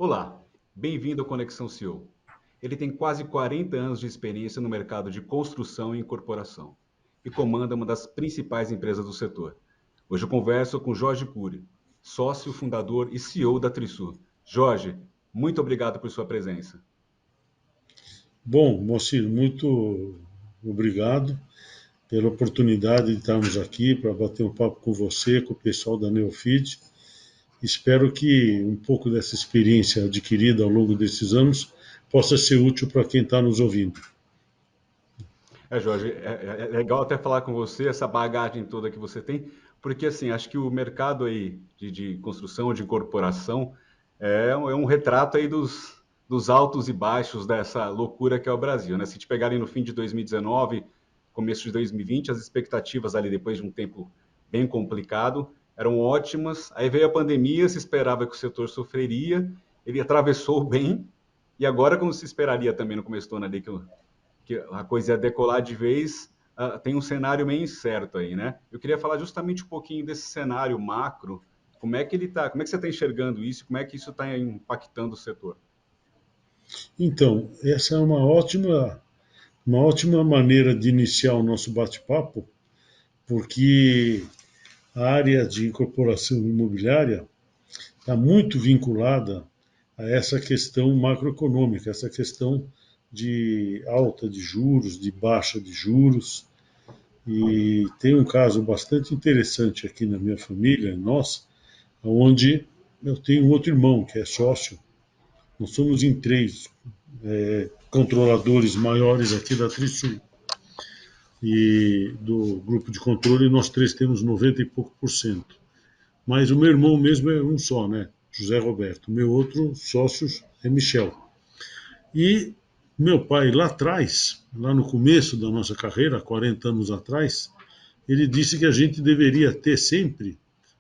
Olá, bem-vindo ao Conexão CEO. Ele tem quase 40 anos de experiência no mercado de construção e incorporação e comanda uma das principais empresas do setor. Hoje eu converso com Jorge Cury, sócio, fundador e CEO da Trisul. Jorge, muito obrigado por sua presença. Bom, Moacir, muito obrigado pela oportunidade de estarmos aqui para bater um papo com você, com o pessoal da Neofeed. Espero que um pouco dessa experiência adquirida ao longo desses anos possa ser útil para quem está nos ouvindo. Jorge, é legal até falar com você, essa bagagem toda que você tem, porque assim, acho que o mercado aí de construção, de incorporação, é um retrato aí dos altos e baixos dessa loucura que é o Brasil, né? Se te pegarem no fim de 2019, começo de 2020, as expectativas ali depois de um tempo bem complicado eram ótimas. Aí veio a pandemia, se esperava que o setor sofreria, ele atravessou bem, e agora, como se esperaria também no começo do ano ali, que a coisa ia decolar de vez, tem um cenário meio incerto aí, né? Eu queria falar justamente um pouquinho desse cenário macro, como é que ele tá, como é que você está enxergando isso, como é que isso está impactando o setor? Então, essa é uma ótima maneira de iniciar o nosso bate-papo, porque a área de incorporação imobiliária está muito vinculada a essa questão macroeconômica, essa questão de alta de juros, de baixa de juros. E tem um caso bastante interessante aqui na minha família, nossa, onde eu tenho um outro irmão que é sócio. Nós somos em três controladores maiores aqui da Trisul. E do grupo de controle, nós três temos 90 e pouco por cento. Mas o meu irmão mesmo é um só, né? José Roberto. O meu outro sócio é Michel. E meu pai, lá atrás, lá no começo da nossa carreira, 40 anos atrás, ele disse que a gente deveria ter sempre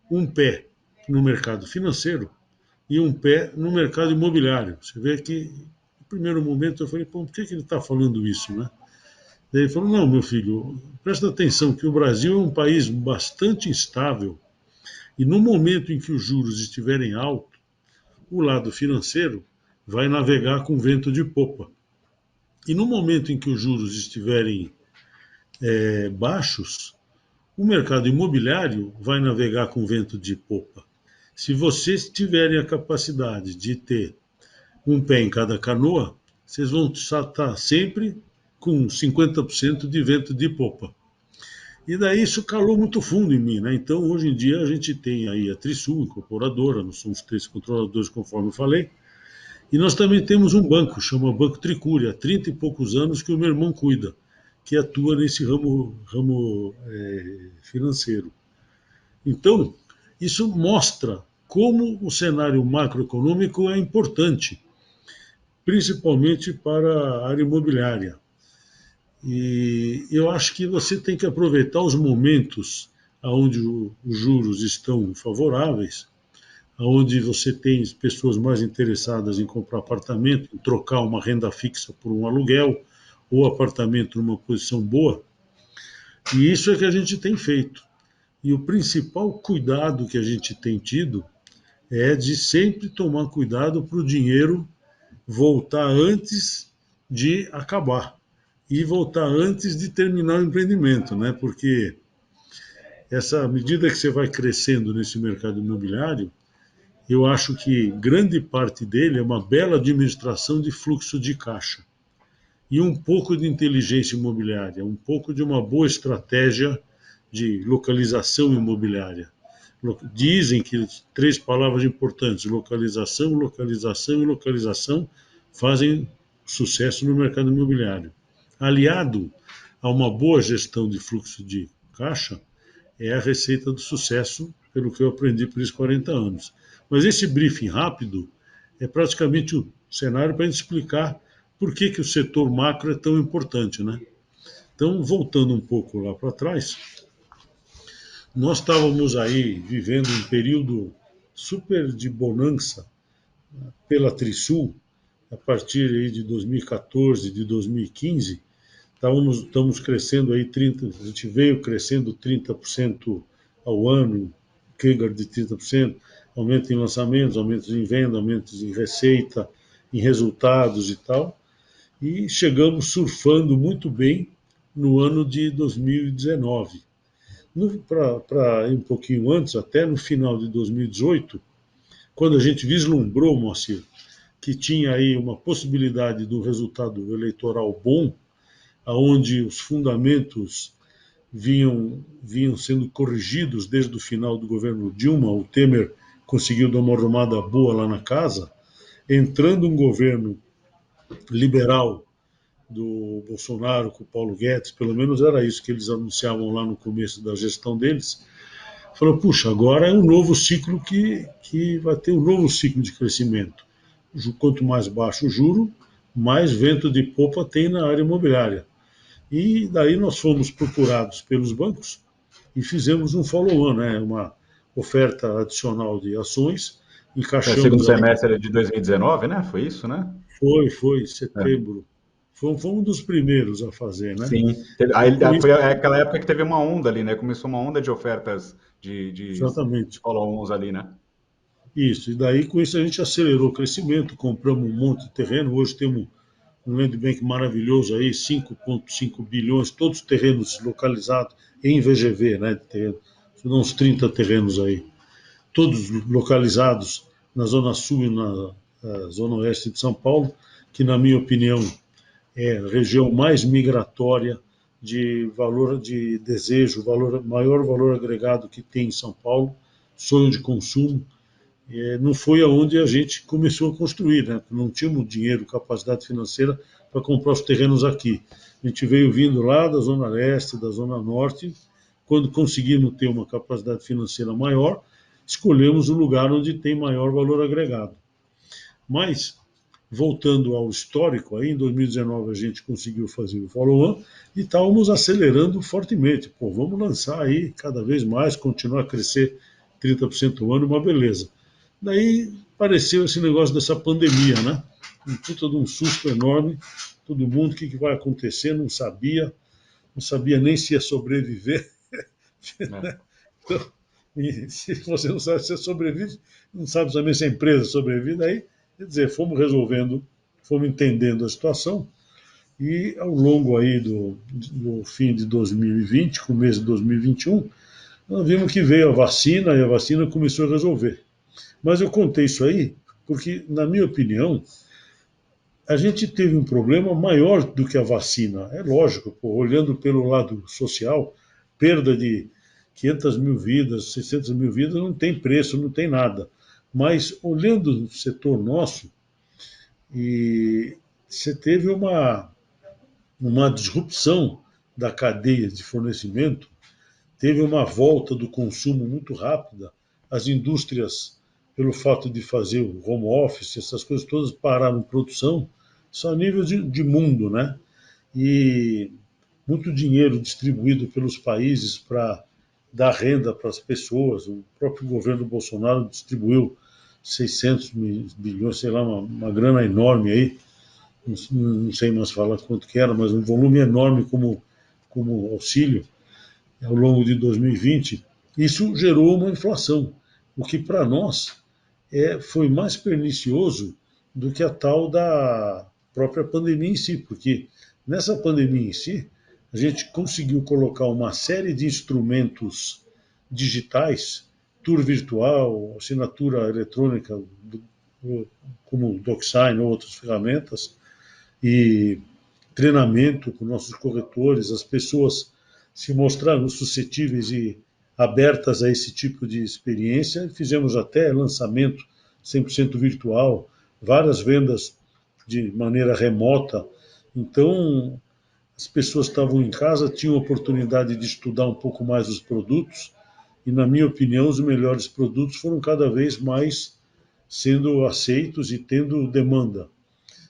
um pé no mercado financeiro e um pé no mercado imobiliário. Você vê que, no primeiro momento, eu falei, pô, por que ele está falando isso, né? Daí ele falou, não, meu filho, presta atenção que o Brasil é um país bastante instável e no momento em que os juros estiverem altos, o lado financeiro vai navegar com vento de popa. E no momento em que os juros estiverem baixos, o mercado imobiliário vai navegar com vento de popa. Se vocês tiverem a capacidade de ter um pé em cada canoa, vocês vão estar sempre com 50% de vento de popa. E daí isso calou muito fundo em mim, né? Então, hoje em dia, a gente tem aí a Trisul, incorporadora, nós somos três controladores, conforme eu falei, e nós também temos um banco, chama Banco Tricúria, há 30 e poucos anos que o meu irmão cuida, que atua nesse ramo financeiro. Então, isso mostra como o cenário macroeconômico é importante, principalmente para a área imobiliária. E eu acho que você tem que aproveitar os momentos onde os juros estão favoráveis, onde você tem pessoas mais interessadas em comprar apartamento, em trocar uma renda fixa por um aluguel, ou apartamento numa posição boa. E isso é que a gente tem feito. E o principal cuidado que a gente tem tido é de sempre tomar cuidado para o dinheiro voltar antes de acabar e voltar antes de terminar o empreendimento, né? Porque essa medida que você vai crescendo nesse mercado imobiliário, eu acho que grande parte dele é uma bela administração de fluxo de caixa e um pouco de inteligência imobiliária, um pouco de uma boa estratégia de localização imobiliária. Dizem que três palavras importantes: localização, localização e localização fazem sucesso no mercado imobiliário. Aliado a uma boa gestão de fluxo de caixa, é a receita do sucesso, pelo que eu aprendi por esses 40 anos. Mas esse briefing rápido é praticamente o cenário para a gente explicar por que o setor macro é tão importante, né? Então, voltando um pouco lá para trás, nós estávamos aí vivendo um período super de bonança pela Trisul, a partir aí de 2014, de 2015, estamos crescendo aí 30, a gente veio crescendo 30% ao ano, CAGR de 30%. aumento em lançamentos, aumentos em venda, aumentos em receita, em resultados e tal, e chegamos surfando muito bem no ano de 2019. Para ir um pouquinho antes, até no final de 2018, quando a gente vislumbrou, Moacir, que tinha aí uma possibilidade do resultado eleitoral bom, aonde os fundamentos vinham sendo corrigidos desde o final do governo Dilma, o Temer conseguiu dar uma arrumada boa lá na casa, entrando um governo liberal do Bolsonaro com o Paulo Guedes, pelo menos era isso que eles anunciavam lá no começo da gestão deles, falou, puxa, agora é um novo ciclo que vai ter um novo ciclo de crescimento. Quanto mais baixo o juro, mais vento de popa tem na área imobiliária. E daí nós fomos procurados pelos bancos e fizemos um follow-on, né, uma oferta adicional de ações, Segundo encaixamos aí, semestre de 2019, né? Foi isso, né? foi É. setembro, foi um dos primeiros a fazer, né? Sim. E com Foi isso, aquela época que teve uma onda ali, né? Começou uma onda de ofertas de exatamente, follow-ons ali, né? isso. E daí com isso a gente acelerou o crescimento, compramos um monte de terreno, hoje temos um land bank maravilhoso aí, 5,5 bilhões, todos terrenos localizados em VGV, né? São uns 30 terrenos aí, todos localizados na Zona Sul e na Zona Oeste de São Paulo, que, na minha opinião, é a região mais migratória de valor de desejo, maior valor agregado que tem em São Paulo, sonho de consumo. Não foi aonde a gente começou a construir, né? Não tínhamos dinheiro, capacidade financeira para comprar os terrenos aqui. A gente veio vindo lá da Zona Leste, da Zona Norte. Quando conseguimos ter uma capacidade financeira maior, escolhemos o lugar onde tem maior valor agregado. Mas, voltando ao histórico, aí em 2019 a gente conseguiu fazer o follow-on e estávamos acelerando fortemente. Pô, vamos lançar aí cada vez mais, continuar a crescer 30% ao ano, uma beleza. Daí apareceu esse negócio dessa pandemia, né? Um puta de um susto enorme. Todo mundo, o que vai acontecer, não sabia nem se ia sobreviver. É. Então, e se você não sabe se você sobrevive, não sabe também se a empresa sobrevive, aí, quer dizer, fomos resolvendo, fomos entendendo a situação, e ao longo aí do fim de 2020, começo de 2021, nós vimos que veio a vacina e a vacina começou a resolver. Mas eu contei isso aí porque, na minha opinião, a gente teve um problema maior do que a vacina. É lógico, pô, olhando pelo lado social, perda de 500 mil vidas, 600 mil vidas, não tem preço, não tem nada. Mas olhando o setor nosso, e você teve uma disrupção da cadeia de fornecimento, teve uma volta do consumo muito rápida, as indústrias, pelo fato de fazer o home office, essas coisas todas pararam produção, só a nível de mundo, né? E muito dinheiro distribuído pelos países para dar renda para as pessoas. O próprio governo Bolsonaro distribuiu 600 bilhões, sei lá, uma grana enorme aí, não sei mais falar quanto que era, mas um volume enorme como auxílio ao longo de 2020. Isso gerou uma inflação, o que para nós foi mais pernicioso do que a tal da própria pandemia em si, porque nessa pandemia em si, a gente conseguiu colocar uma série de instrumentos digitais, tour virtual, assinatura eletrônica, como o DocSign ou outras ferramentas, e treinamento com nossos corretores, as pessoas se mostraram suscetíveis e abertas a esse tipo de experiência. Fizemos até lançamento 100% virtual, várias vendas de maneira remota. Então, as pessoas estavam em casa, tinham a oportunidade de estudar um pouco mais os produtos, e, na minha opinião, os melhores produtos foram cada vez mais sendo aceitos e tendo demanda.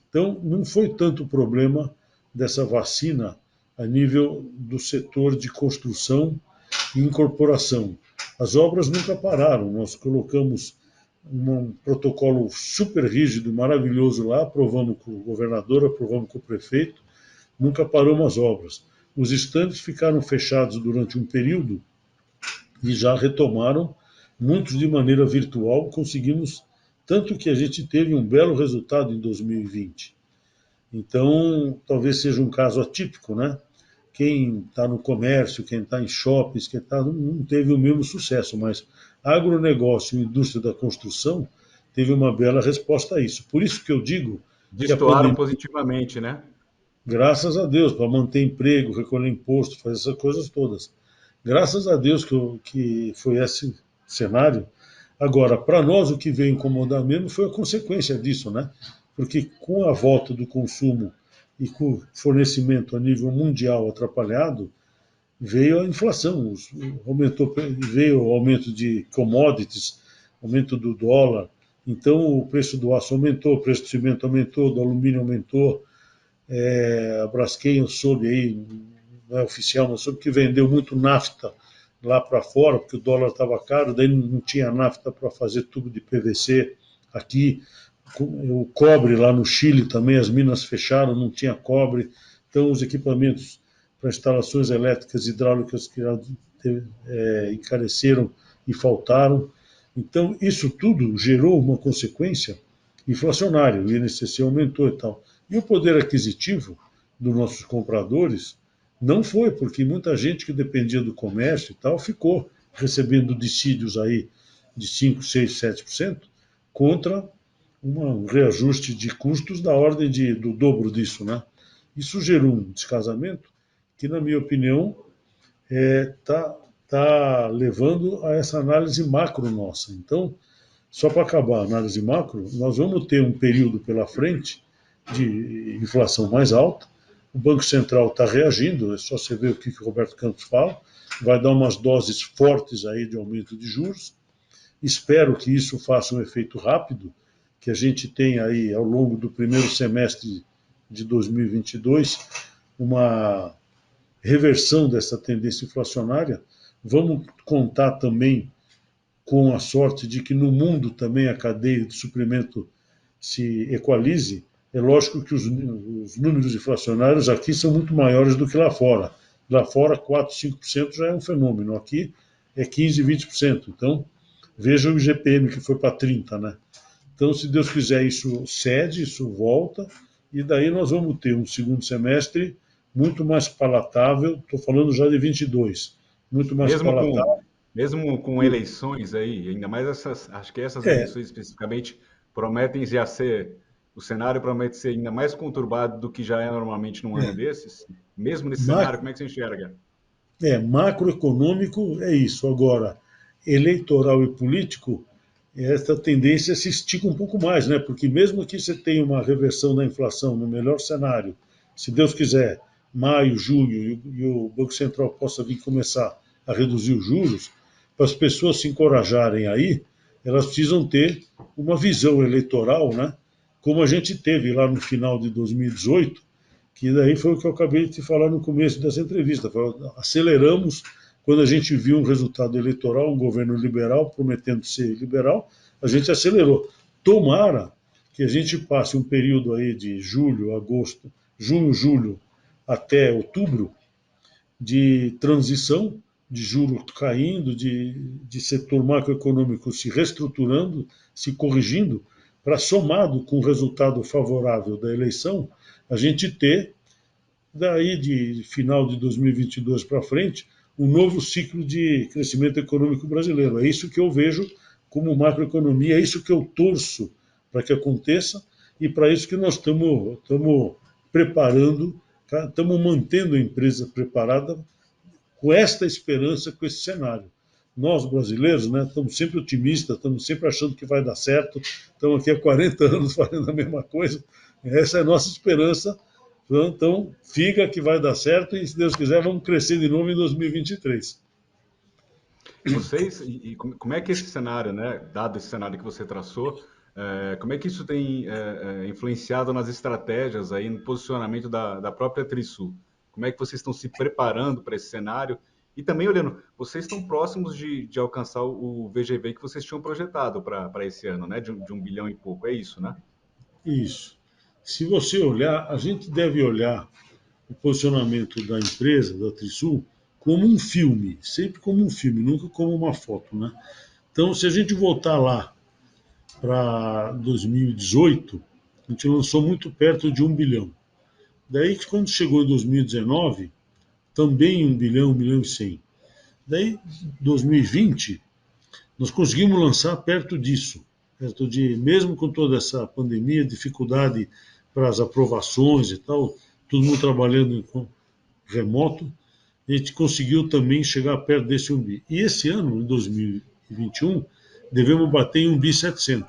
Então, não foi tanto o problema dessa vacina a nível do setor de construção e incorporação. As obras nunca pararam, nós colocamos um protocolo super rígido, maravilhoso lá, aprovamos com o governador, aprovamos com o prefeito, nunca parou as obras. Os estandes ficaram fechados durante um período e já retomaram muitos de maneira virtual, conseguimos, tanto que a gente teve um belo resultado em 2020. Então, talvez seja um caso atípico, né? Quem está no comércio, quem está em shoppings, quem tá, não teve o mesmo sucesso, mas agronegócio e indústria da construção teve uma bela resposta a isso. Por isso que eu digo que a Destoaram pandemia, positivamente, né? graças a Deus, para manter emprego, recolher imposto, fazer essas coisas todas. Graças a Deus que foi esse cenário. Agora, para nós, o que veio incomodar mesmo foi a consequência disso, né? Porque com a volta do consumo e com o fornecimento a nível mundial atrapalhado, veio a inflação, aumentou, veio o aumento de commodities, aumento do dólar, então o preço do aço aumentou, o preço do cimento aumentou, do alumínio aumentou, a Braskem eu soube aí, não é oficial, mas soube que vendeu muito nafta lá para fora, porque o dólar estava caro, daí não tinha nafta para fazer tubo de PVC aqui. O cobre lá no Chile também, as minas fecharam, não tinha cobre. Então, os equipamentos para instalações elétricas e hidráulicas que encareceram e faltaram. Então, isso tudo gerou uma consequência inflacionária. O INCC aumentou e tal. E o poder aquisitivo dos nossos compradores não foi, porque muita gente que dependia do comércio e tal ficou recebendo dissídios aí de 5, 6, 7% contra um reajuste de custos da ordem do dobro disso, né? Isso gerou um descasamento que, na minha opinião, tá levando a essa análise macro nossa. Então, só para acabar a análise macro, nós vamos ter um período pela frente de inflação mais alta. O Banco Central está reagindo, é só você ver o que o Roberto Campos fala, vai dar umas doses fortes aí de aumento de juros. Espero que isso faça um efeito rápido, que a gente tenha aí ao longo do primeiro semestre de 2022 uma reversão dessa tendência inflacionária. Vamos contar também com a sorte de que no mundo também a cadeia de suprimento se equalize. É lógico que os números inflacionários aqui são muito maiores do que lá fora. Lá fora, 4, 5% já é um fenômeno. Aqui é 15, 20%. Então, veja o IGPM que foi para 30%, né? Então, se Deus quiser, isso cede, isso volta, e daí nós vamos ter um segundo semestre muito mais palatável. Estou falando já de 22, muito mais Mesmo com, palatável. mesmo com eleições aí, ainda mais essas, acho que essas É, eleições especificamente prometem já ser, o cenário promete ser ainda mais conturbado do que já é normalmente num ano é, desses. Mesmo nesse cenário, como é que você enxerga? macroeconômico é isso. Agora, eleitoral e político, essa tendência se estica um pouco mais, né? Porque mesmo que você tenha uma reversão da inflação no melhor cenário, se Deus quiser, maio, junho, e o Banco Central possa vir começar a reduzir os juros, para as pessoas se encorajarem aí, elas precisam ter uma visão eleitoral, né? Como a gente teve lá no final de 2018, que daí foi o que eu acabei de te falar no começo dessa entrevista. Aceleramos quando a gente viu um resultado eleitoral, um governo liberal prometendo ser liberal, a gente acelerou. Tomara que a gente passe um período aí de julho, agosto, junho, julho até outubro de transição, de juros caindo, de setor macroeconômico se reestruturando, se corrigindo, para somado com o resultado favorável da eleição, a gente ter daí de final de 2022 para frente, um novo ciclo de crescimento econômico brasileiro. É isso que eu vejo como macroeconomia, é isso que eu torço para que aconteça e para isso que nós estamos preparando, estamos mantendo a empresa preparada com esta esperança, com esse cenário. Nós, brasileiros, né, estamos sempre otimistas, estamos sempre achando que vai dar certo, estamos aqui há 40 anos fazendo a mesma coisa, essa é a nossa esperança. Então, fica que vai dar certo e, se Deus quiser, vamos crescer de novo em 2023. Vocês, como é que esse cenário, né, dado esse cenário que você traçou, como é que isso tem influenciado nas estratégias aí, no posicionamento da própria Trisul? Como é que vocês estão se preparando para esse cenário? E também olhando, vocês estão próximos de alcançar o VGV que vocês tinham projetado para esse ano, né, de 1 bilhão e pouco, é isso, né? Isso. Se você olhar, a gente deve olhar o posicionamento da empresa, da Trisul, como um filme, sempre como um filme, nunca como uma foto, né? Então, se a gente voltar lá para 2018, a gente lançou muito perto de 1 bilhão. Daí, quando chegou em 2019, também 1 bilhão, 1 bilhão e 100. Daí, 2020, nós conseguimos lançar perto disso, perto de, mesmo com toda essa pandemia, dificuldade para as aprovações e tal, todo mundo trabalhando em remoto, a gente conseguiu também chegar perto desse 1 bi. E esse ano, em 2021, devemos bater em 1,7 bi,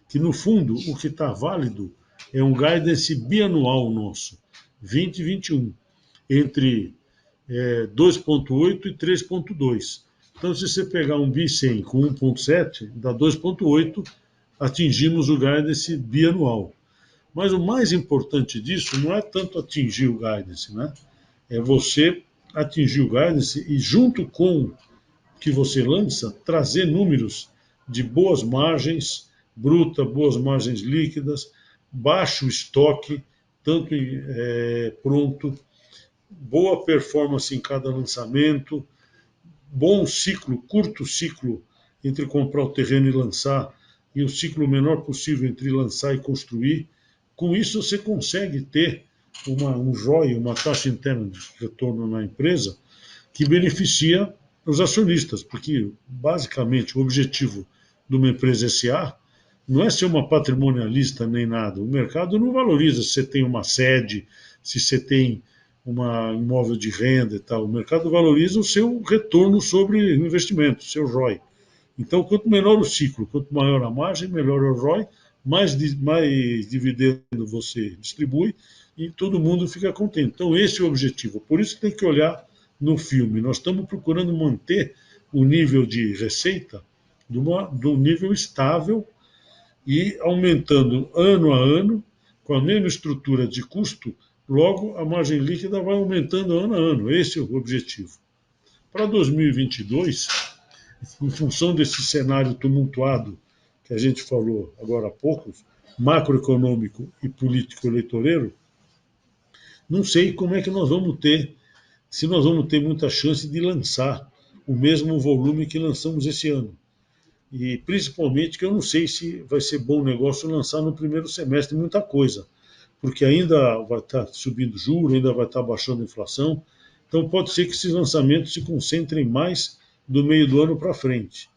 que no fundo o que está válido é um guidance bianual nosso, 2021, entre 2,8 e 3,2. Então, se você pegar 1,100 com 1,7, dá 2,8, atingimos o guidance bianual. Mas o mais importante disso não é tanto atingir o guidance, né? É você atingir o guidance e, junto com o que você lança, trazer números de boas margens bruta, boas margens líquidas, baixo estoque, tanto pronto, boa performance em cada lançamento, bom ciclo, curto ciclo entre comprar o terreno e lançar, e o ciclo menor possível entre lançar e construir. Com isso, você consegue ter um ROI, uma taxa interna de retorno na empresa, que beneficia os acionistas, porque, basicamente, o objetivo de uma empresa SA não é ser uma patrimonialista nem nada. O mercado não valoriza se você tem uma sede, se você tem um imóvel de renda e tal. O mercado valoriza o seu retorno sobre o investimento, o seu ROI. Então, quanto menor o ciclo, quanto maior a margem, melhor o ROI, mais dividendo você distribui e todo mundo fica contente. Então, esse é o objetivo. Por isso que tem que olhar no filme. Nós estamos procurando manter o nível de receita de um nível estável e aumentando ano a ano, com a mesma estrutura de custo, logo a margem líquida vai aumentando ano a ano. Esse é o objetivo. Para 2022, em função desse cenário tumultuado que a gente falou agora há pouco, macroeconômico e político-eleitoreiro, não sei como é que nós vamos ter, se nós vamos ter muita chance de lançar o mesmo volume que lançamos esse ano. E principalmente que eu não sei se vai ser bom negócio lançar no primeiro semestre muita coisa, porque ainda vai estar subindo juros, ainda vai estar baixando a inflação. Então pode ser que esses lançamentos se concentrem mais do meio do ano para frente.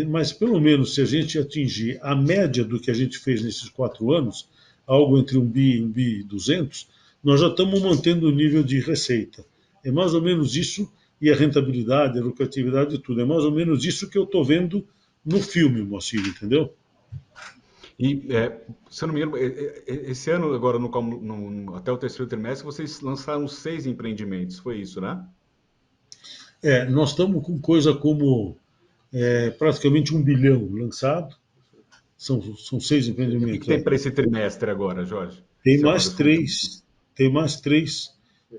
Mas pelo menos se a gente atingir a média do que a gente fez nesses 4 anos, algo entre 1 bi e 1,2 bi, nós já estamos mantendo o nível de receita. É mais ou menos isso, e a rentabilidade, a lucratividade e tudo. É mais ou menos isso que eu estou vendo no filme, Moacir, entendeu? E, se eu não me engano, esse ano, agora, até o terceiro trimestre, vocês lançaram 6 empreendimentos, foi isso, né? Nós estamos com coisa como praticamente 1 bilhão lançado. São 6 E o que empreendimentos. tem para esse trimestre agora, Jorge? Tem Esse é mais 3. Tem mais 3.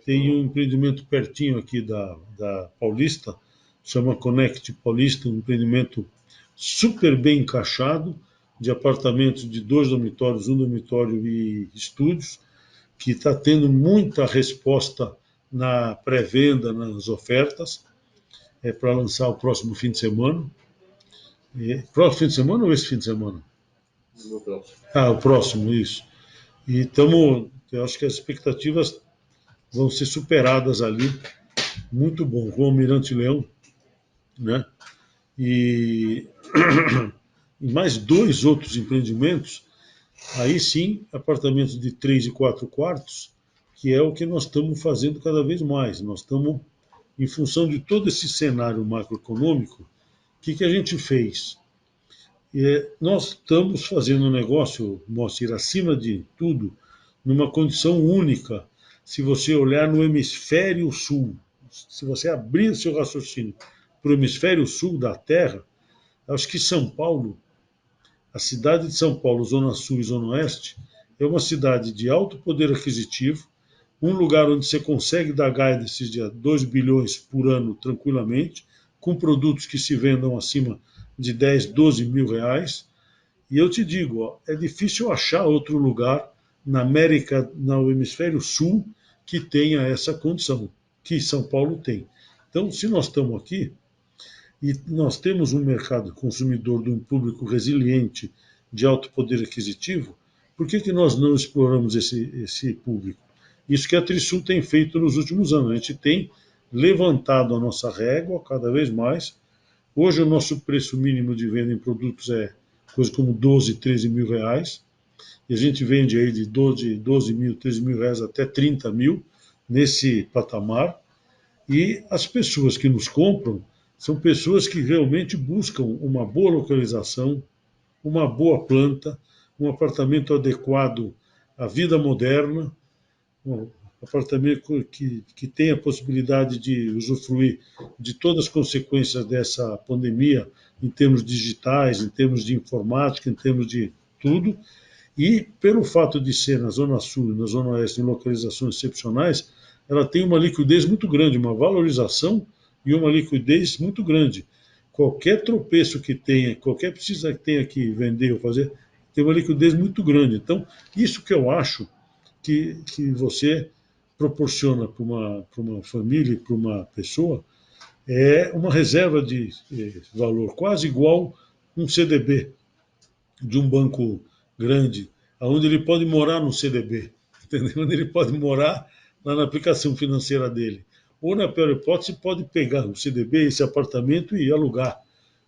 Tem um empreendimento pertinho aqui da Paulista, chama Connect Paulista, um empreendimento super bem encaixado, de apartamentos de 2 dormitórios, 1 dormitório e estúdios, que está tendo muita resposta na pré-venda, nas ofertas, para lançar o próximo fim de semana. Próximo fim de semana ou esse fim de semana? No próximo. O próximo, isso. E eu acho que as expectativas vão ser superadas ali. Muito bom, com o Almirante Leão, né? E, e mais 2 outros empreendimentos, aí sim, apartamentos de 3 e 4 quartos, que é o que nós estamos fazendo cada vez mais. Nós estamos, em função de todo esse cenário macroeconômico, o que a gente fez? Nós estamos fazendo um negócio, Moacir, acima de tudo, numa condição única. Se você olhar no hemisfério sul, se você abrir seu raciocínio para o hemisfério sul da Terra, acho que São Paulo, a cidade de São Paulo, Zona Sul e Zona Oeste, é uma cidade de alto poder aquisitivo, um lugar onde você consegue dar guidance de 2 bilhões por ano tranquilamente, com produtos que se vendam acima de 10, 12 mil reais. E eu te digo, é difícil achar outro lugar na América, no hemisfério sul, que tenha essa condição, que São Paulo tem. Então, se nós estamos aqui, e nós temos um mercado consumidor de um público resiliente, de alto poder aquisitivo, por que nós não exploramos esse público? Isso que a Trisul tem feito nos últimos anos. A gente tem levantado a nossa régua cada vez mais. Hoje o nosso preço mínimo de venda em produtos é coisa como 12, 13 mil reais. E a gente vende aí de 12 mil, 13 mil reais até 30 mil nesse patamar. E as pessoas que nos compram são pessoas que realmente buscam uma boa localização, uma boa planta, um apartamento adequado à vida moderna, um apartamento que tem a possibilidade de usufruir de todas as consequências dessa pandemia, em termos digitais, em termos de informática, em termos de tudo. E, pelo fato de ser na Zona Sul e na Zona Oeste, em localizações excepcionais, ela tem uma liquidez muito grande, uma valorização e uma liquidez muito grande. Qualquer tropeço que tenha, qualquer precisa que tenha que vender ou fazer, tem uma liquidez muito grande. Então, isso que eu acho que você proporciona para uma família, para uma pessoa, é uma reserva de valor quase igual um CDB de um banco grande, onde ele pode morar no CDB, entendeu? Onde ele pode morar lá na aplicação financeira dele. Ou, na pior hipótese, pode pegar o CDB, esse apartamento, e alugar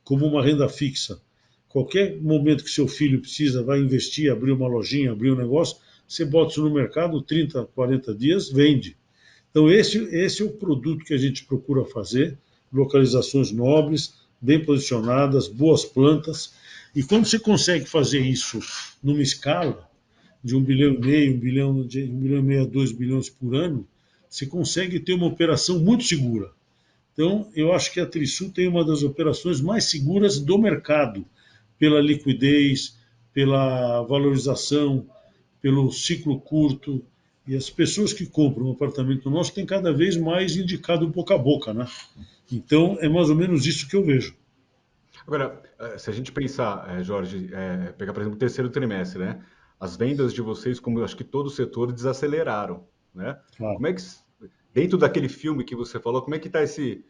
como uma renda fixa. Qualquer momento que seu filho precisa, vai investir, abrir uma lojinha, abrir um negócio, você bota isso no mercado, 30, 40 dias, vende. Então, esse é o produto que a gente procura fazer, localizações nobres, bem posicionadas, boas plantas. E quando você consegue fazer isso numa escala de 1,5 bilhão, 1,5 bilhão a 2 bilhões por ano, você consegue ter uma operação muito segura. Então, eu acho que a Trisul tem uma das operações mais seguras do mercado, pela liquidez, pela valorização, pelo ciclo curto. E as pessoas que compram um apartamento nosso têm cada vez mais indicado boca a boca, né? Então, é mais ou menos isso que eu vejo. Agora, se a gente pensar, Jorge, pegar, por exemplo, o terceiro trimestre, né? As vendas de vocês, como eu acho que todo o setor, desaceleraram, né? Claro. Como é que, dentro daquele filme que você falou, como é que está esse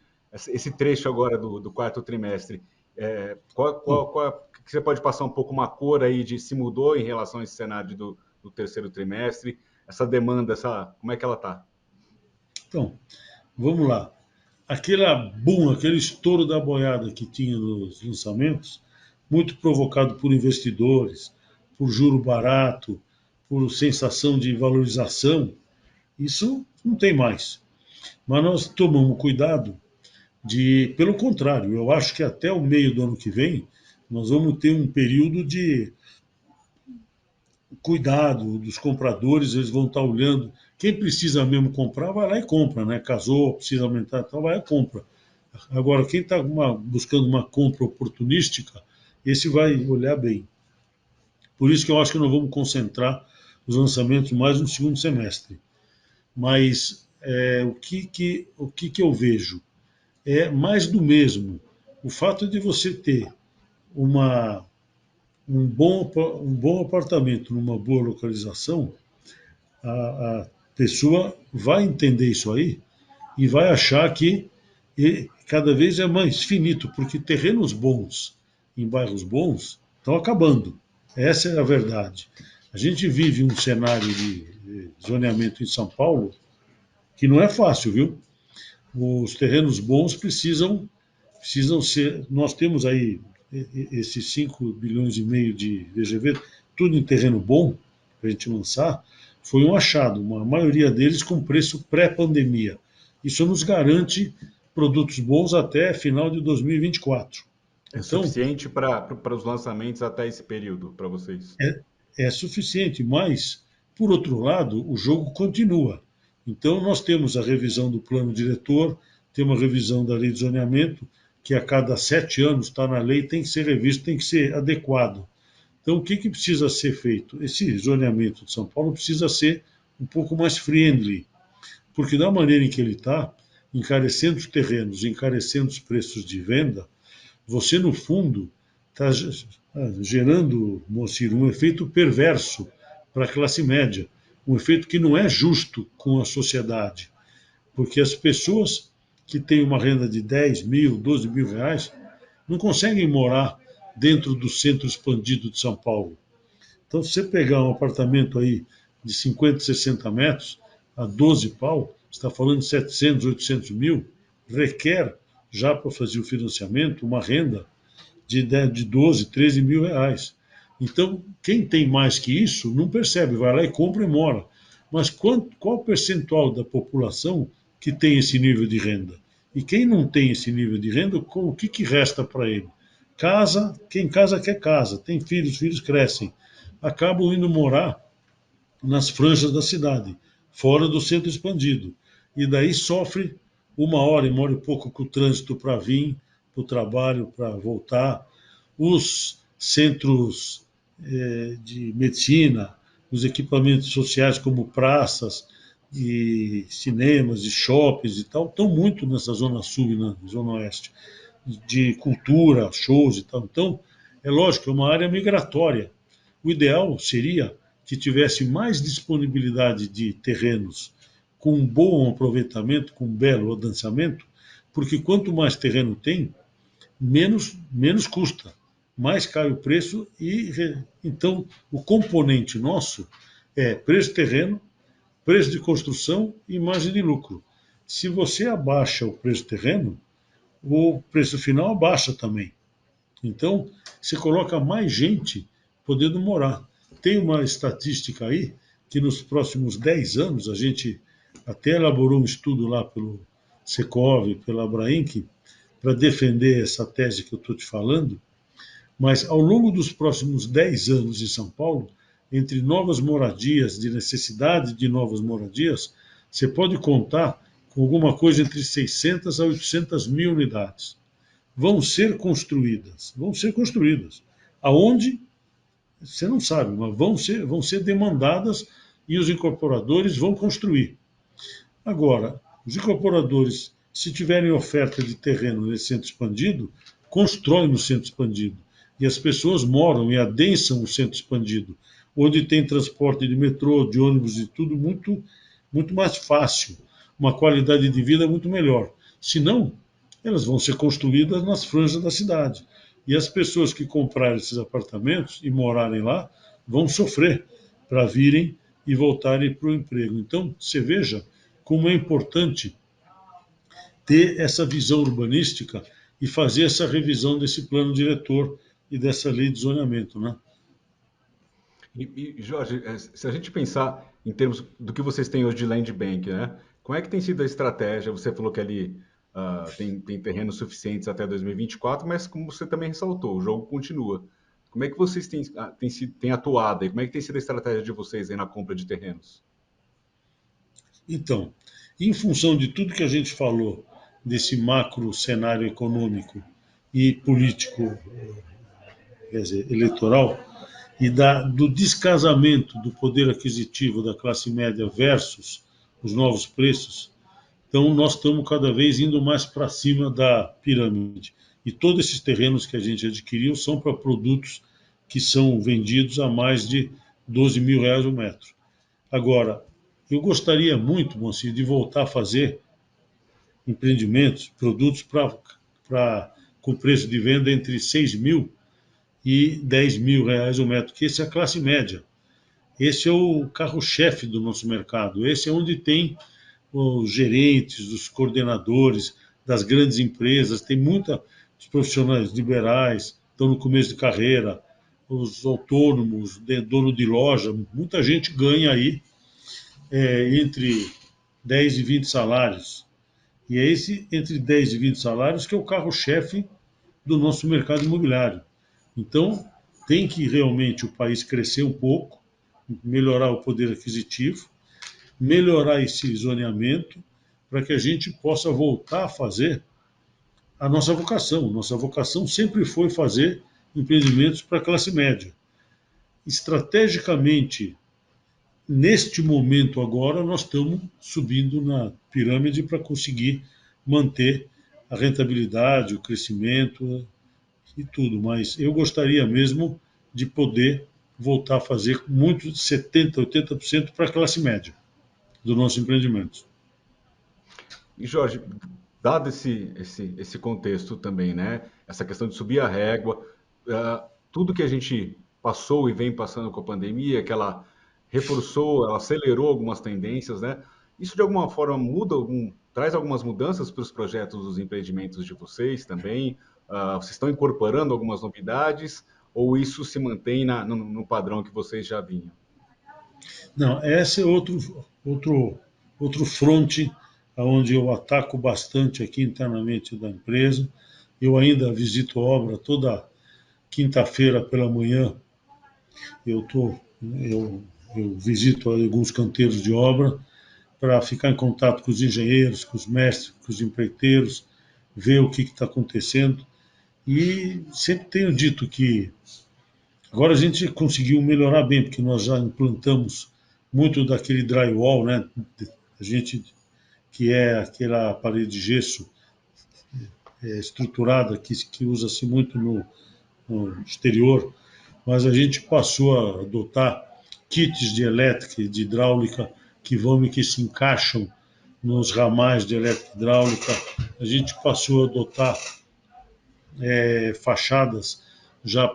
trecho agora do quarto trimestre? Bom, Que você pode passar um pouco uma cor aí de se mudou em relação a esse cenário do terceiro trimestre? Essa demanda, como é que ela está? então, vamos lá. Aquele boom, aquele estouro da boiada que tinha nos lançamentos, muito provocado por investidores, por juro barato, por sensação de valorização, isso não tem mais. Mas nós tomamos cuidado pelo contrário, eu acho que até o meio do ano que vem nós vamos ter um período de cuidado dos compradores, eles vão estar olhando. Quem precisa mesmo comprar, vai lá e compra, né? Casou, precisa aumentar, então vai e compra. Agora, quem está buscando uma compra oportunística, esse vai olhar bem. Por isso que eu acho que nós vamos concentrar os lançamentos mais no segundo semestre. Mas o que eu vejo? É mais do mesmo. O fato de você ter uma, um bom apartamento numa boa localização, a pessoa vai entender isso aí e vai achar que cada vez é mais finito, porque terrenos bons em bairros bons estão acabando. Essa é a verdade. A gente vive um cenário de zoneamento em São Paulo que não é fácil, viu? Os terrenos bons precisam ser. Nós temos aí esses 5 bilhões e meio de VGV, tudo em terreno bom, para a gente lançar, foi um achado, uma maioria deles com preço pré-pandemia. Isso nos garante produtos bons até final de 2024. É Então, suficiente para os lançamentos até esse período, para vocês? é suficiente, mas, por outro lado, o jogo continua. Então, nós temos a revisão do plano diretor, temos a revisão da lei de zoneamento, que a cada 7 anos está na lei, tem que ser revisto, tem que ser adequado. Então, o que precisa ser feito? Esse zoneamento de São Paulo precisa ser um pouco mais friendly, porque da maneira em que ele está, encarecendo os terrenos, encarecendo os preços de venda, você, no fundo, está gerando, Moacir, um efeito perverso para a classe média, um efeito que não é justo com a sociedade, porque as pessoas que têm uma renda de 10 mil, 12 mil reais, não conseguem morar dentro do centro expandido de São Paulo. Então, se você pegar um apartamento aí de 50, 60 metros, a 12 pau, você está falando de 700, 800 mil, requer, já para fazer o financiamento, uma renda de 12, 13 mil reais. Então, quem tem mais que isso, não percebe, vai lá e compra e mora. Mas qual o percentual da população que tem esse nível de renda? E quem não tem esse nível de renda, o que resta para ele? Casa, quem casa quer casa, tem filhos, os filhos crescem. Acabam indo morar nas franjas da cidade, fora do centro expandido. E daí sofre uma hora e pouco com o trânsito para vir, para o trabalho, para voltar. Os centros de medicina, os equipamentos sociais como praças e cinemas e shoppings e tal, estão muito nessa zona sul e na zona oeste, de cultura, shows e tal. Então, é lógico, é uma área migratória. O ideal seria que tivesse mais disponibilidade de terrenos com um bom aproveitamento, com um belo adensamento, porque quanto mais terreno tem, menos custa, mais cai o preço e então o componente nosso é preço de terreno, preço de construção e margem de lucro. Se você abaixa o preço do terreno, o preço final abaixa também. Então, você coloca mais gente podendo morar. Tem uma estatística aí que nos próximos 10 anos, a gente até elaborou um estudo lá pelo Secov, pela Abrainc, para defender essa tese que eu estou te falando, mas ao longo dos próximos 10 anos em São Paulo, entre novas moradias, de necessidade de novas moradias, você pode contar com alguma coisa entre 600 a 800 mil unidades. Vão ser construídas. Vão ser construídas. Aonde? Você não sabe, mas vão ser demandadas e os incorporadores vão construir. Agora, os incorporadores, se tiverem oferta de terreno nesse centro expandido, constroem no centro expandido. E as pessoas moram e adensam o centro expandido, onde tem transporte de metrô, de ônibus e tudo muito mais fácil, uma qualidade de vida muito melhor. Se não, elas vão ser construídas nas franjas da cidade. E as pessoas que comprarem esses apartamentos e morarem lá vão sofrer para virem e voltarem para o emprego. Então, você veja como é importante ter essa visão urbanística e fazer essa revisão desse plano diretor e dessa lei de zoneamento, né? Jorge, se a gente pensar em termos do que vocês têm hoje de land bank, né? Como é que tem sido a estratégia? Você falou que ali tem terrenos suficientes até 2024, mas como você também ressaltou, o jogo continua. Como é que vocês têm atuado e como é que tem sido a estratégia de vocês aí na compra de terrenos? Então, em função de tudo que a gente falou, desse macro cenário econômico e político, quer dizer, eleitoral, e do descasamento do poder aquisitivo da classe média versus os novos preços, então nós estamos cada vez indo mais para cima da pirâmide. E todos esses terrenos que a gente adquiriu são para produtos que são vendidos a mais de 12 mil reais o metro. Agora, eu gostaria muito, Moacir, de voltar a fazer empreendimentos, produtos com preço de venda entre 6 mil e 10 mil reais o metro, que esse é a classe média. Esse é o carro-chefe do nosso mercado. Esse é onde tem os gerentes, os coordenadores das grandes empresas, tem muitos profissionais liberais, estão no começo de carreira, os autônomos, dono de loja, muita gente ganha aí entre 10 e 20 salários. E é esse entre 10 e 20 salários que é o carro-chefe do nosso mercado imobiliário. Então, tem que realmente o país crescer um pouco, melhorar o poder aquisitivo, melhorar esse zoneamento, para que a gente possa voltar a fazer a nossa vocação. Nossa vocação sempre foi fazer empreendimentos para a classe média. Estrategicamente, neste momento agora, nós estamos subindo na pirâmide para conseguir manter a rentabilidade, o crescimento e tudo. Mas eu gostaria mesmo de poder voltar a fazer muito, 70%, 80% para a classe média do nosso empreendimento. E Jorge, dado esse contexto também, né? Essa questão de subir a régua, tudo que a gente passou e vem passando com a pandemia, que ela reforçou, ela acelerou algumas tendências, né? Isso de alguma forma traz algumas mudanças para os projetos dos empreendimentos de vocês também? Vocês estão incorporando algumas novidades ou isso se mantém no padrão que vocês já vinham? Não, esse é outro fronte onde eu ataco bastante aqui internamente da empresa. Eu ainda visito obra toda quinta-feira pela manhã. Eu, tô, eu visito alguns canteiros de obra para ficar em contato com os engenheiros, com os mestres, com os empreiteiros, ver o que está acontecendo. E sempre tenho dito que agora a gente conseguiu melhorar bem, porque nós já implantamos muito daquele drywall, né? A gente que é aquela parede de gesso estruturada que usa-se muito no exterior, mas a gente passou a adotar kits de elétrica e de hidráulica que se encaixam nos ramais de elétrica e hidráulica. A gente passou a adotar fachadas já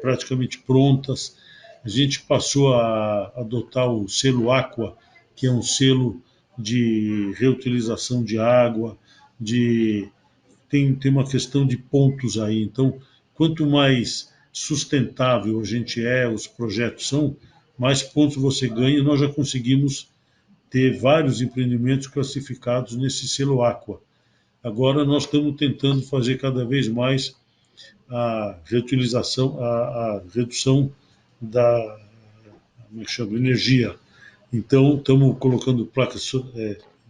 praticamente prontas. A gente passou a adotar o selo Aqua, que é um selo de reutilização de água, tem uma questão de pontos aí. Então, quanto mais sustentável a gente os projetos são, mais pontos você ganha. Nós já conseguimos ter vários empreendimentos classificados nesse selo Aqua. Agora nós estamos tentando fazer cada vez mais a reutilização, a redução da como é que chama? Energia. Então, estamos colocando placas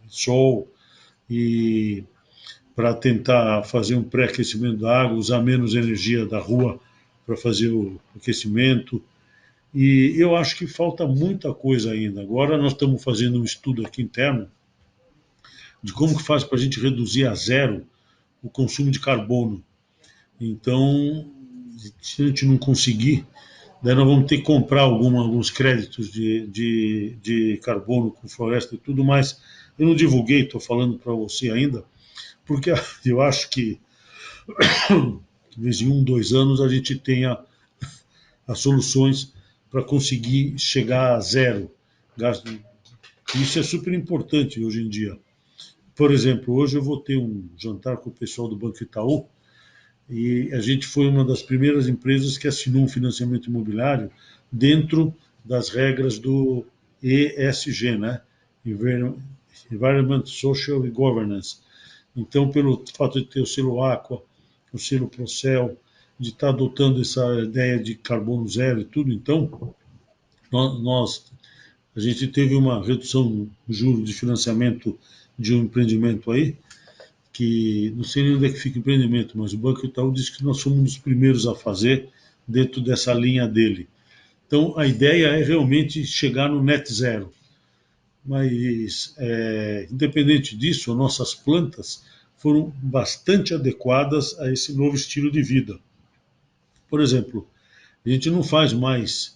sol e para tentar fazer um pré-aquecimento da água, usar menos energia da rua para fazer o aquecimento. E eu acho que falta muita coisa ainda. Agora nós estamos fazendo um estudo aqui interno de como que faz para a gente reduzir a zero o consumo de carbono. Então, se a gente não conseguir, daí nós vamos ter que comprar alguns créditos de carbono com floresta e tudo mais. Eu não divulguei, estou falando para você ainda, porque eu acho que de vez em 1, 2 anos a gente tenha as soluções para conseguir chegar a zero gasto. Isso é super importante hoje em dia. Por exemplo, hoje eu vou ter um jantar com o pessoal do Banco Itaú e a gente foi uma das primeiras empresas que assinou um financiamento imobiliário dentro das regras do ESG, né? Environment, Social e Governance. Então, pelo fato de ter o selo Aqua, o selo Procel, de estar adotando essa ideia de carbono zero e tudo, então, a gente teve uma redução no juro de financiamento de um empreendimento aí, que não sei nem onde é que fica o empreendimento, mas o Banco Itaú disse que nós somos um dos primeiros a fazer dentro dessa linha dele. Então, a ideia é realmente chegar no net zero. Mas, independente disso, nossas plantas foram bastante adequadas a esse novo estilo de vida. Por exemplo, a gente não faz mais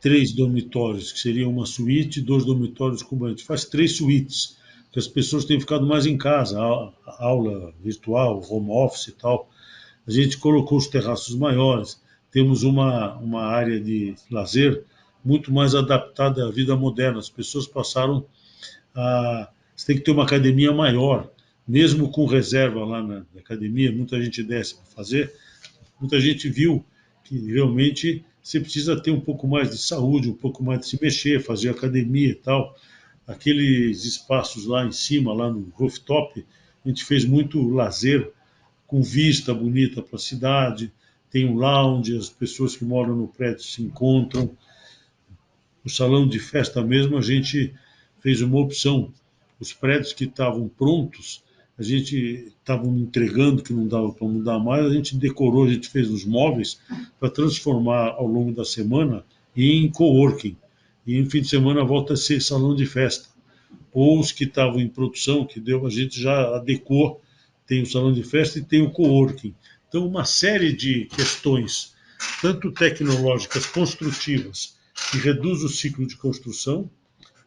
3 dormitórios, que seria uma suíte, 2 dormitórios com banho. A gente faz 3 suítes, que as pessoas têm ficado mais em casa, aula virtual, home office e tal. A gente colocou os terraços maiores, temos uma área de lazer muito mais adaptada à vida moderna. As pessoas passaram a. Você tem que ter uma academia maior, mesmo com reserva lá na academia, muita gente desce para fazer. Muita gente viu que realmente você precisa ter um pouco mais de saúde, um pouco mais de se mexer, fazer academia e tal. Aqueles espaços lá em cima, lá no rooftop, a gente fez muito lazer com vista bonita para a cidade, tem um lounge, as pessoas que moram no prédio se encontram. O salão de festa mesmo, a gente fez uma opção. Os prédios que estavam prontos, a gente estava entregando, que não dava para mudar mais, a gente decorou, a gente fez os móveis para transformar ao longo da semana em coworking. E no fim de semana volta a ser salão de festa. Ou os que estavam em produção, que deu, a gente já adequou, tem o salão de festa e tem o coworking. Então, uma série de questões, tanto tecnológicas, construtivas, que reduz o ciclo de construção,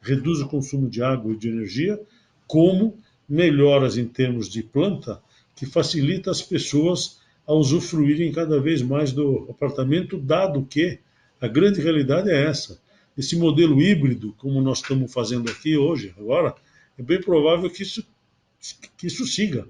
reduz o consumo de água e de energia, como melhoras em termos de planta que facilita as pessoas a usufruírem cada vez mais do apartamento, dado que a grande realidade é essa. Esse modelo híbrido, como nós estamos fazendo aqui hoje, agora, é bem provável que isso siga.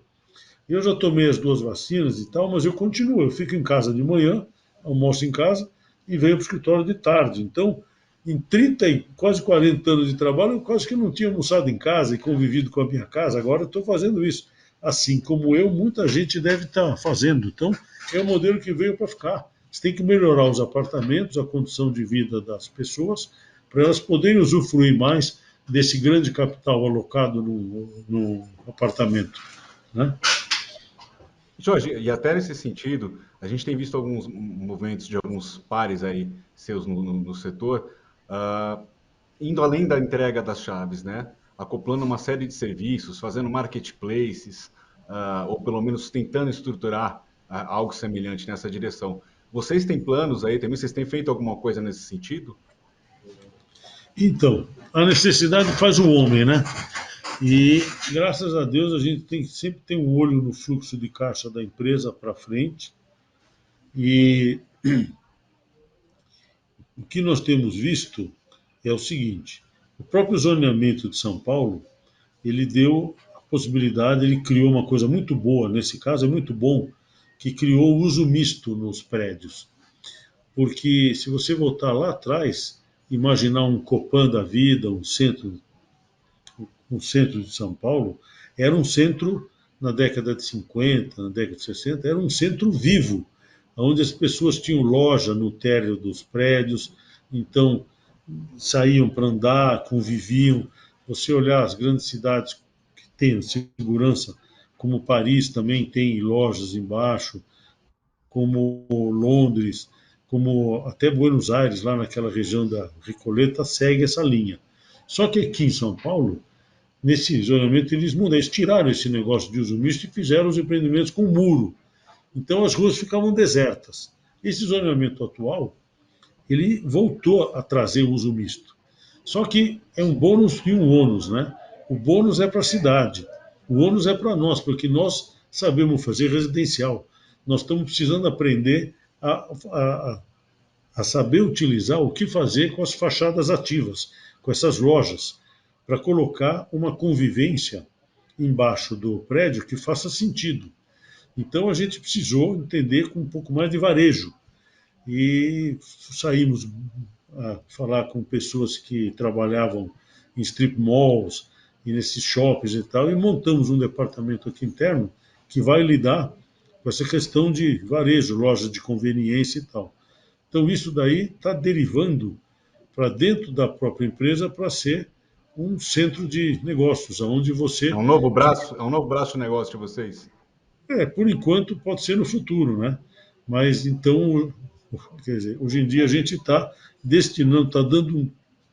Eu já tomei as 2 vacinas e tal, mas eu continuo. Eu fico em casa de manhã, almoço em casa e venho para o escritório de tarde. Então, em 30 e quase 40 anos de trabalho, eu quase que não tinha almoçado em casa e convivido com a minha casa. Agora estou fazendo isso. Assim como eu, muita gente deve estar fazendo. Então, é um modelo que veio para ficar. Você tem que melhorar os apartamentos, a condição de vida das pessoas, para elas poderem usufruir mais desse grande capital alocado no apartamento, né? Jorge, e até nesse sentido, a gente tem visto alguns movimentos de alguns pares aí seus no setor, ah, indo além da entrega das chaves, né? Acoplando uma série de serviços, fazendo marketplaces, ou pelo menos tentando estruturar algo semelhante nessa direção. Vocês têm planos aí também? Vocês têm feito alguma coisa nesse sentido? Então, a necessidade faz o homem, né? E graças a Deus a gente sempre tem um olho no fluxo de caixa da empresa para frente. E o que nós temos visto é o seguinte: o próprio zoneamento de São Paulo, ele deu a possibilidade, ele criou uma coisa muito boa, nesse caso é muito bom, que criou o uso misto nos prédios. Porque se você voltar lá atrás, imaginar um Copan da vida, um centro de São Paulo, era um centro, na década de 50, na década de 60, era um centro vivo, onde as pessoas tinham loja no térreo dos prédios, então saíam para andar, conviviam. Você olhar as grandes cidades que têm segurança, como Paris também tem lojas embaixo, como Londres, como até Buenos Aires, lá naquela região da Recoleta, segue essa linha. Só que aqui em São Paulo, nesse zonamento, eles tiraram esse negócio de uso misto e fizeram os empreendimentos com muro. Então as ruas ficavam desertas. Esse zonamento atual, ele voltou a trazer o uso misto. Só que é um bônus e um ônus, né? O bônus é para a cidade, o ônus é para nós, porque nós sabemos fazer residencial. Nós estamos precisando aprender a saber utilizar o que fazer com as fachadas ativas, com essas lojas, para colocar uma convivência embaixo do prédio que faça sentido. Então a gente precisou entender com um pouco mais de varejo e saímos a falar com pessoas que trabalhavam em strip malls e nesses shoppings e tal, e montamos um departamento aqui interno que vai lidar com essa questão de varejo, lojas de conveniência e tal. Então isso daí está derivando para dentro da própria empresa para ser um centro de negócios, onde É você, um novo braço, é um novo braço de negócio de vocês? por enquanto, pode ser no futuro, né? Mas então, quer dizer, hoje em dia a gente está destinando, está dando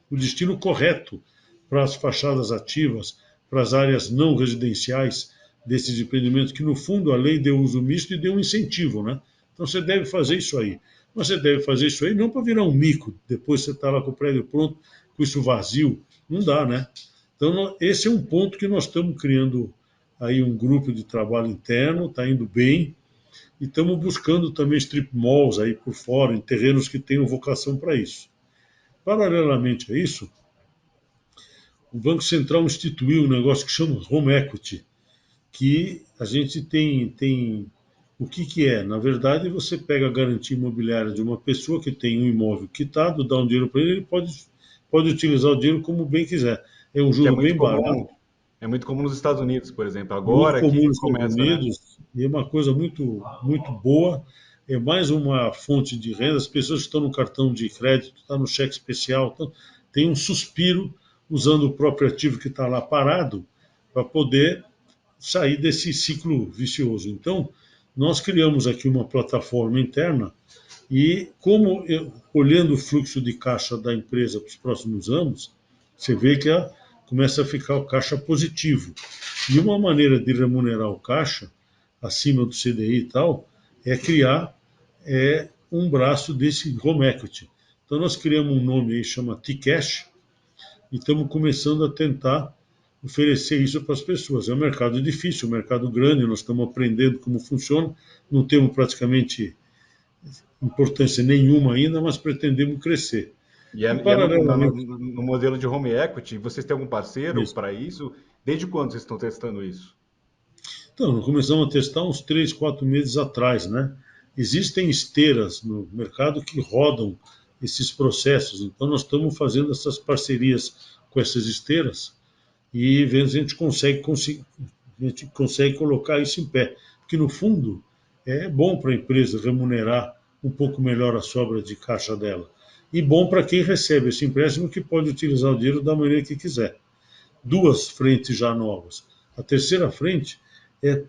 o destino correto para as fachadas ativas, para as áreas não residenciais desses empreendimentos, que no fundo a lei deu uso misto e deu um incentivo, né? Então você deve fazer isso aí. Mas você deve fazer isso aí não para virar um mico, depois você está lá com o prédio pronto, com isso vazio. Não dá, né? Então, esse é um ponto que nós estamos criando aí um grupo de trabalho interno, está indo bem, e estamos buscando também strip malls aí por fora, em terrenos que tenham vocação para isso. Paralelamente a isso, o Banco Central instituiu um negócio que chama Home Equity, que a gente tem o que é? Na verdade, você pega a garantia imobiliária de uma pessoa que tem um imóvel quitado, dá um dinheiro para ele, ele pode utilizar o dinheiro como bem quiser. É um Que juro bem barato, é muito comum nos Estados Unidos, por exemplo. muito Agora comum que nos Estados começa, né? Unidos, e é uma coisa muito, muito boa. É mais uma fonte de renda. As pessoas que estão no cartão de crédito, estão no cheque especial, então, tem um suspiro usando o próprio ativo que está lá parado para poder sair desse ciclo vicioso. Então, nós criamos aqui uma plataforma interna e, olhando o fluxo de caixa da empresa para os próximos anos, você vê que começa a ficar o caixa positivo. E uma maneira de remunerar o caixa, acima do CDI e tal, é criar um braço desse home equity. Então, nós criamos um nome aí, chama T-Cash, e estamos começando a tentar oferecer isso para as pessoas. É um mercado difícil, um mercado grande, nós estamos aprendendo como funciona, não temos praticamente importância nenhuma ainda, mas pretendemos crescer. E E, é paralelamente, no modelo de home equity, vocês têm algum parceiro isso. para isso? Desde quando vocês estão testando isso? Então, nós começamos a testar uns 3, 4 meses atrás, né? Existem esteiras no mercado que rodam esses processos, então nós estamos fazendo essas parcerias com essas esteiras e vendo se a gente consegue colocar isso em pé. Porque, no fundo, é bom para a empresa remunerar um pouco melhor a sobra de caixa dela. E bom para quem recebe esse empréstimo, que pode utilizar o dinheiro da maneira que quiser. Duas frentes já novas. A terceira frente é,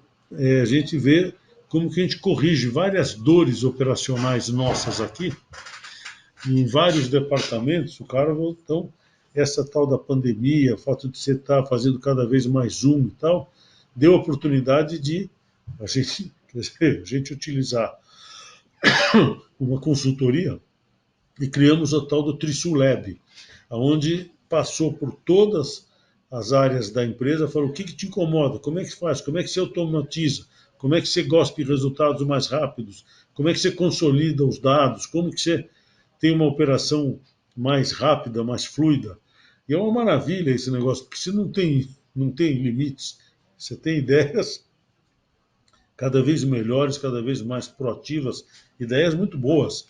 a gente ver como que a gente corrige várias dores operacionais nossas aqui, em vários departamentos. O cara, então, essa tal da pandemia, o fato de você estar fazendo cada vez mais Zoom e tal, deu a oportunidade de a gente utilizar uma consultoria e criamos a tal do Trisulab, onde passou por todas as áreas da empresa, falou o que te incomoda, como é que faz, como é que se automatiza, como é que você gosta de resultados mais rápidos, como é que você consolida os dados, como que você tem uma operação mais rápida, mais fluida. E é uma maravilha esse negócio, porque você não tem limites, você tem ideias cada vez melhores, cada vez mais proativas, ideias muito boas.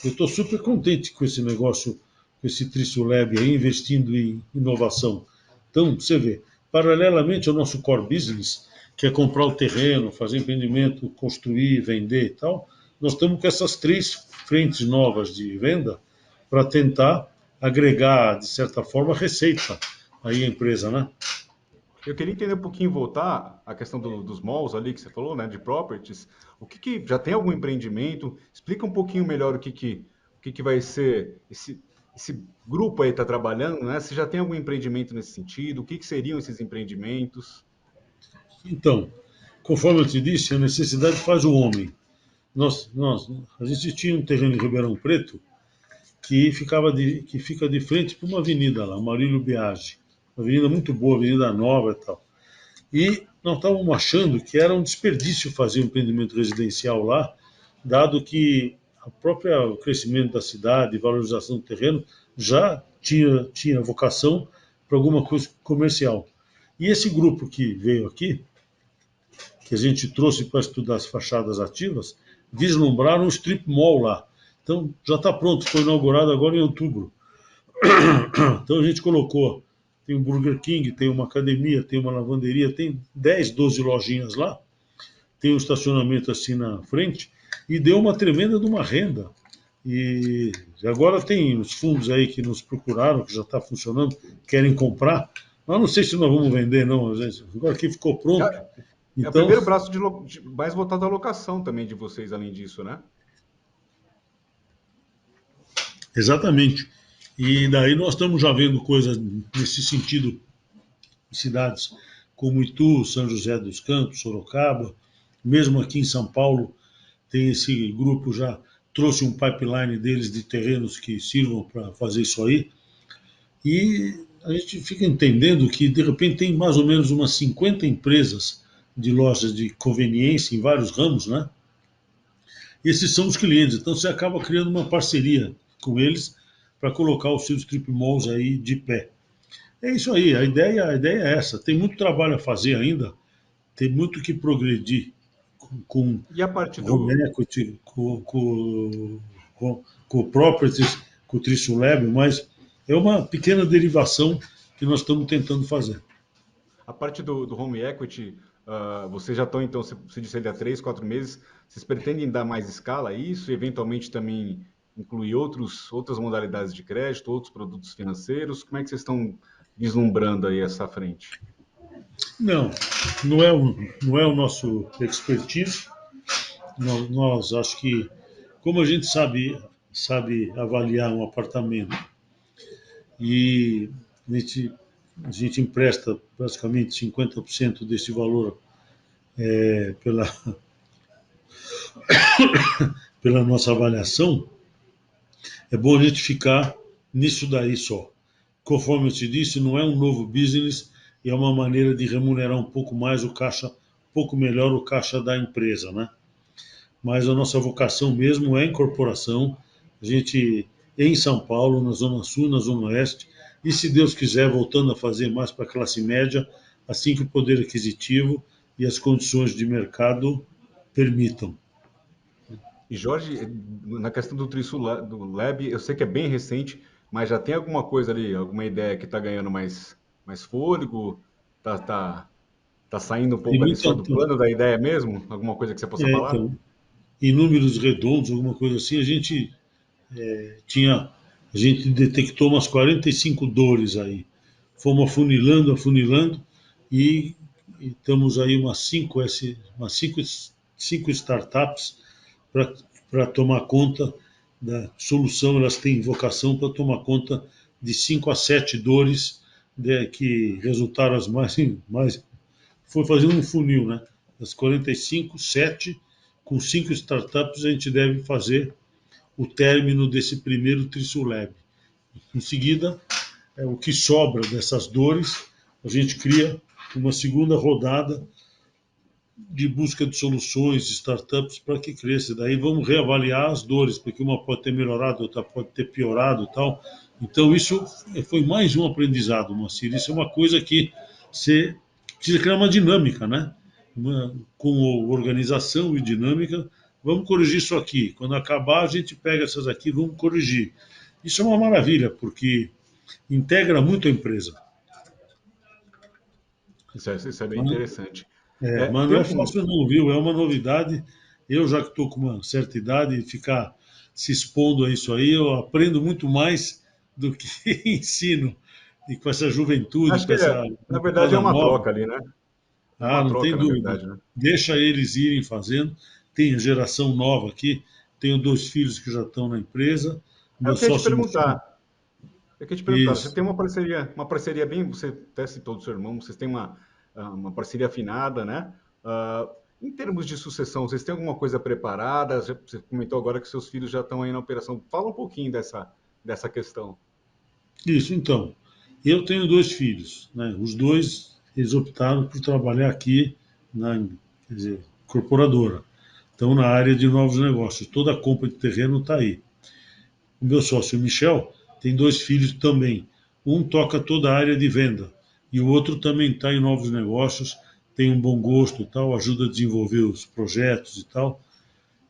Eu estou super contente com esse negócio, com esse Trisulab aí, investindo em inovação. Então, você vê, paralelamente ao nosso core business, que é comprar o terreno, fazer empreendimento, construir, vender e tal, nós estamos com essas três frentes novas de venda para tentar agregar, de certa forma, receita aí à empresa, né? Eu queria entender um pouquinho, voltar à questão dos malls ali que você falou, né, de properties. O que que já tem algum empreendimento? Explica um pouquinho melhor o que que vai ser esse grupo aí está trabalhando, né? Se já tem algum empreendimento nesse sentido, o que que seriam esses empreendimentos? Então, conforme eu te disse, a necessidade faz o homem. A gente tinha um terreno em Ribeirão Preto que fica de frente para uma avenida lá, Marílio Biagi. Uma avenida muito boa, avenida nova e tal. E nós estávamos achando que era um desperdício fazer um empreendimento residencial lá, dado que o crescimento da cidade, valorização do terreno, já tinha vocação para alguma coisa comercial. E esse grupo que veio aqui, que a gente trouxe para estudar as fachadas ativas, vislumbraram um strip mall lá. Então já está pronto, foi inaugurado agora em outubro. Então a gente colocou, tem um Burger King, tem uma academia, tem uma lavanderia, tem 10, 12 lojinhas lá, tem um estacionamento assim na frente, e deu uma tremenda de uma renda. E agora tem os fundos aí que nos procuraram, que já está funcionando, querem comprar. Mas não sei se nós vamos vender, não. Agora aqui ficou pronto. É o Então, primeiro braço mais voltado à locação também de vocês, além disso, né? exatamente. E daí nós estamos já vendo coisas nesse sentido em cidades como Itu, São José dos Campos, Sorocaba, mesmo aqui em São Paulo, tem esse grupo já trouxe um pipeline deles de terrenos que sirvam para fazer isso aí. E a gente fica entendendo que, de repente, tem mais ou menos umas 50 empresas de lojas de conveniência em vários ramos, né? E esses são os clientes. Então, você acaba criando uma parceria com eles para colocar os seus strip malls aí de pé. É isso aí, a ideia é essa. Tem muito trabalho a fazer ainda, tem muito que progredir com E a parte home do, equity, com properties, com o Trisulab, mas é uma pequena derivação que nós estamos tentando fazer. a parte do home equity, vocês já estão, então, você disse ali há 3, 4 meses, vocês pretendem dar mais escala a isso e eventualmente também incluir outras modalidades de crédito, outros produtos financeiros? Como é que vocês estão vislumbrando aí essa frente? Não, não é o nosso expertise. Nós acho que, como a gente sabe avaliar um apartamento e a gente empresta praticamente 50% desse valor pela, pela nossa avaliação, é bom a gente ficar nisso daí só. Conforme eu te disse, não é um novo business, e é uma maneira de remunerar um pouco mais o caixa, um pouco melhor o caixa da empresa, né? Mas a nossa vocação mesmo é incorporação. A gente, em São Paulo, na Zona Sul, na Zona Oeste, e se Deus quiser, voltando a fazer mais para a classe média, assim que o poder aquisitivo e as condições de mercado permitam. E Jorge, na questão do do Lab, eu sei que é bem recente, mas já tem alguma coisa ali, alguma ideia que está ganhando mais fôlego? Tá saindo um Tem pouco ali muita, só do plano da ideia mesmo? Alguma coisa que você possa falar? então, em números redondos, alguma coisa assim, a gente tinha, a gente detectou umas 45 dores aí. Fomos afunilando, afunilando e estamos aí umas cinco startups para tomar conta da solução. Elas têm vocação para tomar conta de 5 a 7 dores que resultaram as mais. Foi fazendo um funil, né? Das 45, 7, com 5 startups a gente deve fazer o término desse primeiro Trisulab. Em seguida, o que sobra dessas dores, a gente cria uma segunda rodada de busca de soluções, startups, para que cresça. Daí vamos reavaliar as dores, porque uma pode ter melhorado, outra pode ter piorado e tal. Então, isso foi mais um aprendizado, Moacir. Isso é uma coisa que você precisa criar uma dinâmica, né? Com organização e dinâmica. Vamos corrigir isso aqui. Quando acabar, a gente pega essas aqui e vamos corrigir. Isso é uma maravilha, porque integra muito a empresa. Isso é bem interessante. Mas Tem não é algum. fácil não, viu? É uma novidade. Eu já que estou com uma certa idade, ficar se expondo a isso aí, eu aprendo muito mais do que ensino. E com essa juventude, Acho com que essa na verdade é molecada uma nova, troca ali, né? É uma não tem troca, na dúvida. verdade, né? Deixa eles irem fazendo. Tem geração nova aqui. Tenho 2 filhos que já estão na empresa. É o Meu que eu ia te sócio Michel. perguntar. Eu queria te perguntar, você Isso. tem uma parceria bem, você até citou do seu irmão, vocês têm uma parceria afinada, né? Em termos de sucessão, vocês têm alguma coisa preparada? Você comentou agora que seus filhos já estão aí na operação. Fala um pouquinho dessa questão. Isso, então. Eu tenho 2 filhos, né? Os dois, eles optaram por trabalhar aqui na, quer dizer, incorporadora. Estão na área de novos negócios. Toda a compra de terreno está aí. O meu sócio, Michel, tem 2 filhos também. Um toca toda a área de venda e o outro também está em novos negócios, tem um bom gosto e tal, ajuda a desenvolver os projetos e tal.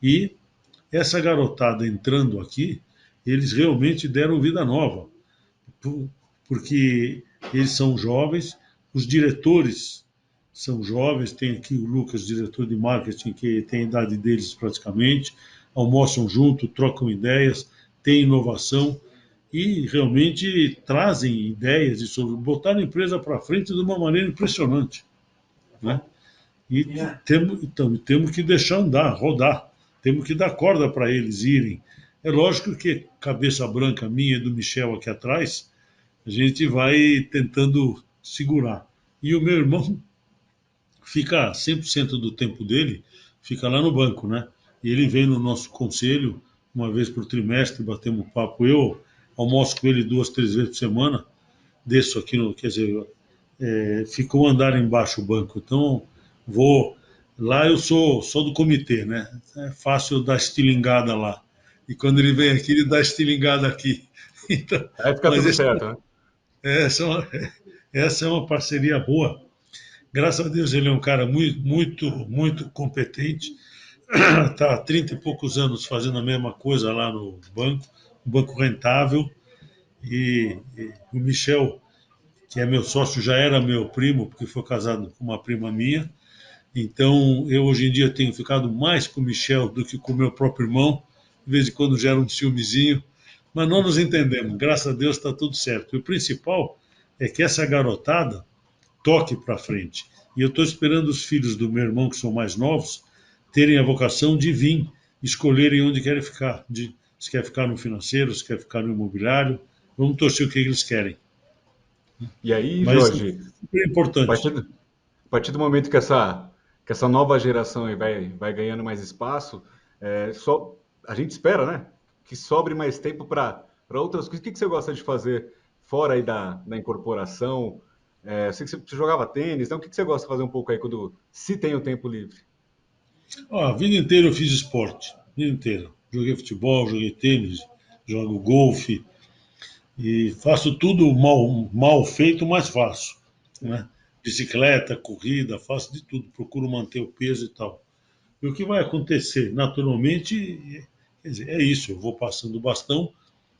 E essa garotada entrando aqui, eles realmente deram vida nova porque eles são jovens, os diretores são jovens, tem aqui o Lucas, diretor de marketing, que tem a idade deles praticamente, almoçam junto, trocam ideias, tem inovação e realmente trazem ideias e botaram a empresa para frente de uma maneira impressionante, né? E temos que deixar andar, rodar, temos que dar corda para eles irem. É lógico que cabeça branca minha e do Michel aqui atrás, a gente vai tentando segurar. E o meu irmão fica 100% do tempo dele, fica lá no banco, né? E ele vem no nosso conselho uma vez por trimestre, batemos papo. Eu almoço com ele 2, 3 vezes por semana, desço aqui no, quer dizer, fica um andar embaixo o banco. Então, vou. Lá eu sou do comitê, né? É fácil dar estilingada lá. E quando ele vem aqui, ele dá estilingada aqui. Então, Aí fica mas tudo certo, né? essa é uma, essa é uma parceria boa. Graças a Deus ele é um cara muito, muito, muito competente. Está há 30 e poucos anos fazendo a mesma coisa lá no banco, um banco rentável. E o Michel, que é meu sócio, já era meu primo, porque foi casado com uma prima minha. Então, eu hoje em dia tenho ficado mais com o Michel do que com o meu próprio irmão. De vez em quando gera um ciúmezinho, mas nós nos entendemos. Graças a Deus está tudo certo. E o principal é que essa garotada toque para frente. E eu estou esperando os filhos do meu irmão, que são mais novos, terem a vocação de vir, escolherem onde querem ficar. Se quer ficar no financeiro, se quer ficar no imobiliário. Vamos torcer o que eles querem. E aí, Mas é Jorge, super a partir, importante. do- a partir do momento que essa nova geração aí vai ganhando mais espaço, a gente espera, né? Que sobre mais tempo para outras coisas. O que você gosta de fazer fora aí da incorporação? Eu sei que você jogava tênis, então o que você gosta de fazer um pouco aí quando se tem o tempo livre? A vida inteira eu fiz esporte, a vida inteira. Joguei futebol, joguei tênis, jogo golfe e faço tudo mal feito, mas faço, né? Bicicleta, corrida, faço de tudo, procuro manter o peso e tal. E o que vai acontecer naturalmente, quer dizer, é isso, eu vou passando o bastão,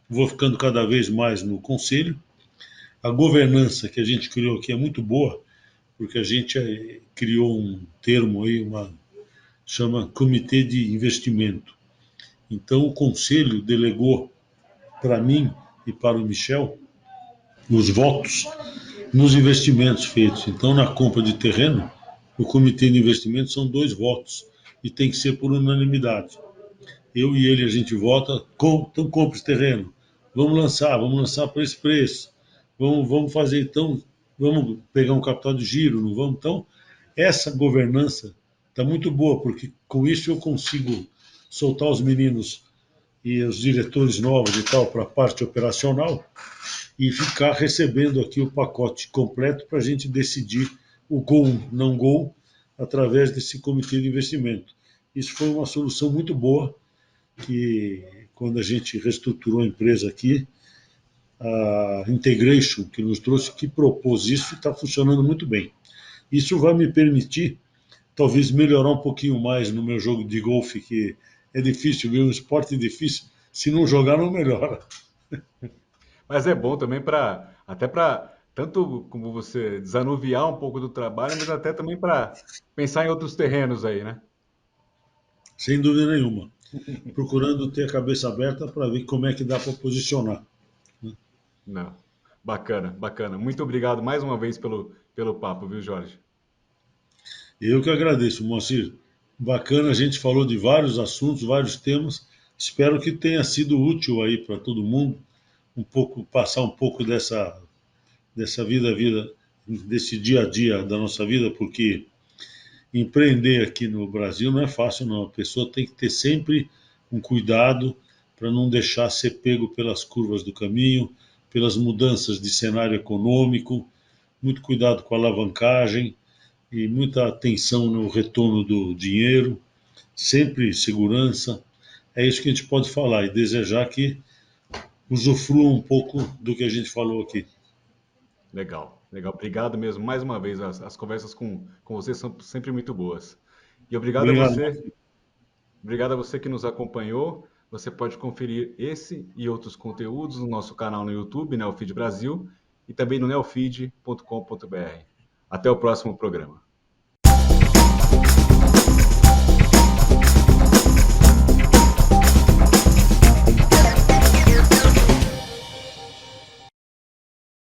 vou ficando cada vez mais no conselho. A governança que a gente criou aqui é muito boa, porque a gente criou um termo aí, chama Comitê de Investimento. Então, o conselho delegou para mim e para o Michel os votos nos investimentos feitos. Então, na compra de terreno, o comitê de investimento são 2 votos e tem que ser por unanimidade. Eu e ele a gente vota, então compra esse terreno, vamos lançar para esse preço, vamos fazer então, vamos pegar um capital de giro, não vamos? Então, essa governança está muito boa, porque com isso eu consigo soltar os meninos e os diretores novos e tal para a parte operacional e ficar recebendo aqui o pacote completo para a gente decidir o gol, não gol, através desse comitê de investimento. Isso foi uma solução muito boa, que quando a gente reestruturou a empresa aqui, a Integration que nos trouxe, que propôs isso, está funcionando muito bem. Isso vai me permitir, talvez, melhorar um pouquinho mais no meu jogo de golfe, que é difícil, viu? Um esporte difícil. Se não jogar, não melhora. Mas é bom também para, até para, tanto como você desanuviar um pouco do trabalho, mas até também para pensar em outros terrenos aí, né? Sem dúvida nenhuma. Procurando ter a cabeça aberta para ver como é que dá para posicionar. Não. Bacana, bacana. Muito obrigado mais uma vez pelo papo, viu, Jorge? Eu que agradeço, Moacir. Bacana, a gente falou de vários assuntos, vários temas. Espero que tenha sido útil aí para todo mundo, um pouco passar um pouco dessa vida, desse dia a dia da nossa vida, porque empreender aqui no Brasil não é fácil, não. A pessoa tem que ter sempre um cuidado para não deixar ser pego pelas curvas do caminho, pelas mudanças de cenário econômico, muito cuidado com a alavancagem e muita atenção no retorno do dinheiro, sempre segurança. É isso que a gente pode falar e desejar que usufrua um pouco do que a gente falou aqui. Legal, legal. Obrigado mesmo mais uma vez. As conversas com você são sempre muito boas. E Obrigado. obrigado a você que nos acompanhou. Você pode conferir esse e outros conteúdos no nosso canal no YouTube, Neofeed Brasil, e também no neofeed.com.br. Até o próximo programa.